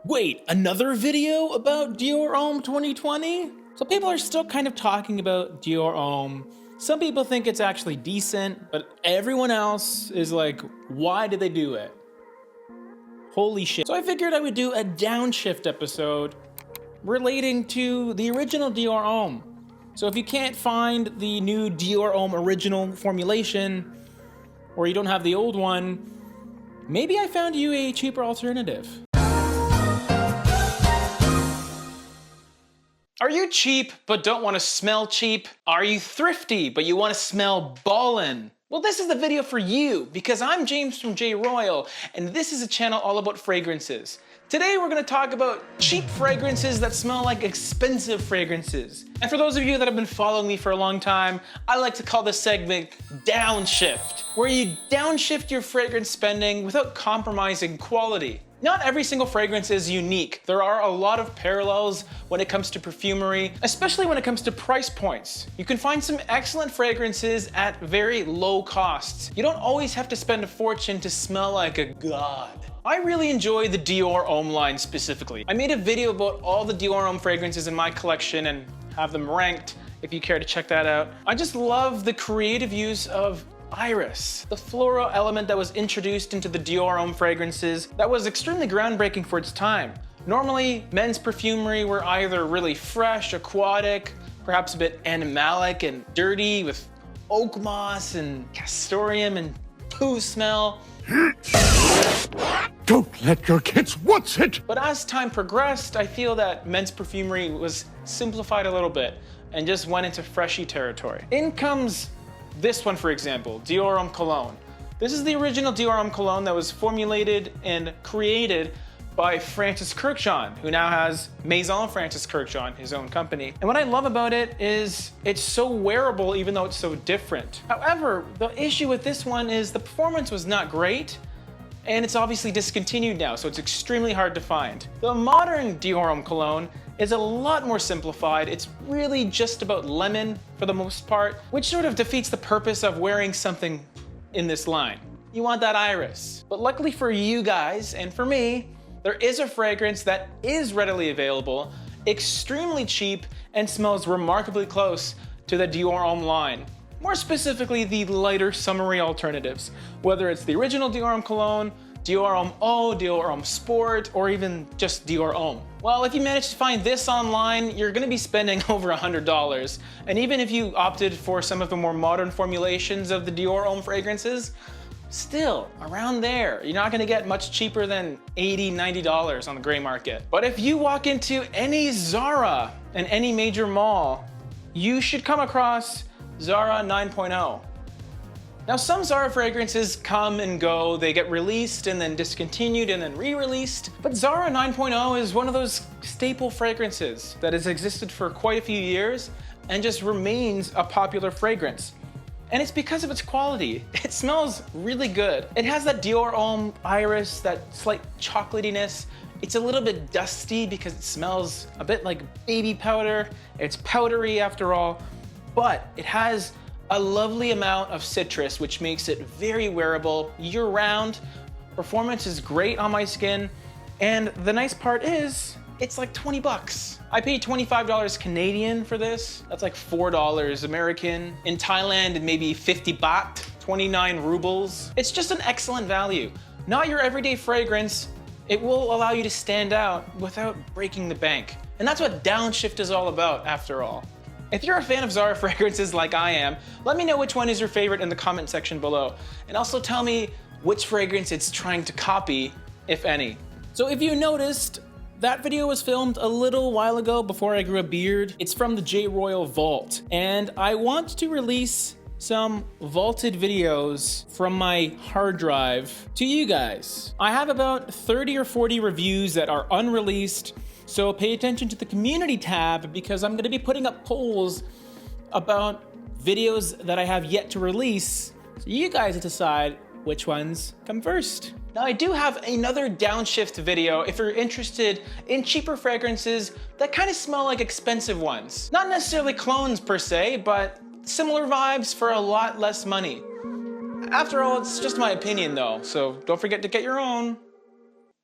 Wait, another video about Dior Homme 2020? So people are still kind of talking about Dior Homme. Some people think it's actually decent, but everyone else is like, why did they do it? Holy shit. So I figured I would do a downshift episode relating to the original Dior Homme. So if you can't find the new Dior Homme original formulation, or you don't have the old one, maybe I found you a cheaper alternative. Are you cheap but don't want to smell cheap? Are you thrifty but you want to smell ballin'? Well, this is the video for you because I'm James from J-ROYL and this is a channel all about fragrances. Today we're going to talk about cheap fragrances that smell like expensive fragrances. And for those of you that have been following me for a long time, I like to call this segment downshift, where you downshift your fragrance spending without compromising quality. Not every single fragrance is unique. There are a lot of parallels when it comes to perfumery, especially when it comes to price points. You can find some excellent fragrances at very low costs. You don't always have to spend a fortune to smell like a god. I really enjoy the Dior Homme line specifically. I made a video about all the Dior Homme fragrances in my collection and have them ranked if you care to check that out. I just love the creative use of iris, the floral element that was introduced into the Dior Homme fragrances that was extremely groundbreaking for its time. Normally, men's perfumery were either really fresh, aquatic, perhaps a bit animalic and dirty with oak moss and castoreum and poo smell. Don't let your kids watch it! But as time progressed, I feel that men's perfumery was simplified a little bit and just went into freshy territory. In comes this one, for example, Dior Homme Cologne. This is the original Dior Homme Cologne that was formulated and created by Francis Kurkdjian, who now has Maison Francis Kurkdjian, his own company. And what I love about it is it's so wearable even though it's so different. However, the issue with this one is the performance was not great, and it's obviously discontinued now, so it's extremely hard to find. The modern Dior Homme Cologne is a lot more simplified. It's really just about lemon for the most part, which sort of defeats the purpose of wearing something in this line. You want that iris. But luckily for you guys and for me, there is a fragrance that is readily available, extremely cheap, and smells remarkably close to the Dior Homme line. More specifically, the lighter summery alternatives, whether it's the original Dior Homme Cologne, Dior Homme Eau, Dior Homme Sport, or even just Dior Homme. Well, if you manage to find this online, you're gonna be spending over $100. And even if you opted for some of the more modern formulations of the Dior Homme fragrances, still around there. You're not gonna get much cheaper than $80, $90 on the gray market. But if you walk into any Zara in any major mall, you should come across Zara 9.0. Now, some Zara fragrances come and go. They get released and then discontinued and then re-released. But Zara 9.0 is one of those staple fragrances that has existed for quite a few years and just remains a popular fragrance. And it's because of its quality. It smells really good. It has that Dior Homme iris, that slight chocolatiness. It's a little bit dusty because it smells a bit like baby powder. It's powdery after all, but it has a lovely amount of citrus, which makes it very wearable year-round. Performance is great on my skin, and the nice part is, it's like 20 bucks. I paid $25 Canadian for this. That's like $4 American. In Thailand, maybe 50 baht, 29 rubles. It's just an excellent value. Not your everyday fragrance. It will allow you to stand out without breaking the bank. And that's what downshift is all about, after all. If you're a fan of Zara fragrances like I am, let me know which one is your favorite in the comment section below. And also tell me which fragrance it's trying to copy, if any. So if you noticed, that video was filmed a little while ago before I grew a beard. It's from the J-ROYL vault. And I want to release some vaulted videos from my hard drive to you guys. I have about 30 or 40 reviews that are unreleased. So pay attention to the community tab because I'm gonna be putting up polls about videos that I have yet to release. So you guys decide which ones come first. Now I do have another downshift video if you're interested in cheaper fragrances that kind of smell like expensive ones. Not necessarily clones per se, but similar vibes for a lot less money. After all, it's just my opinion though, so don't forget to get your own.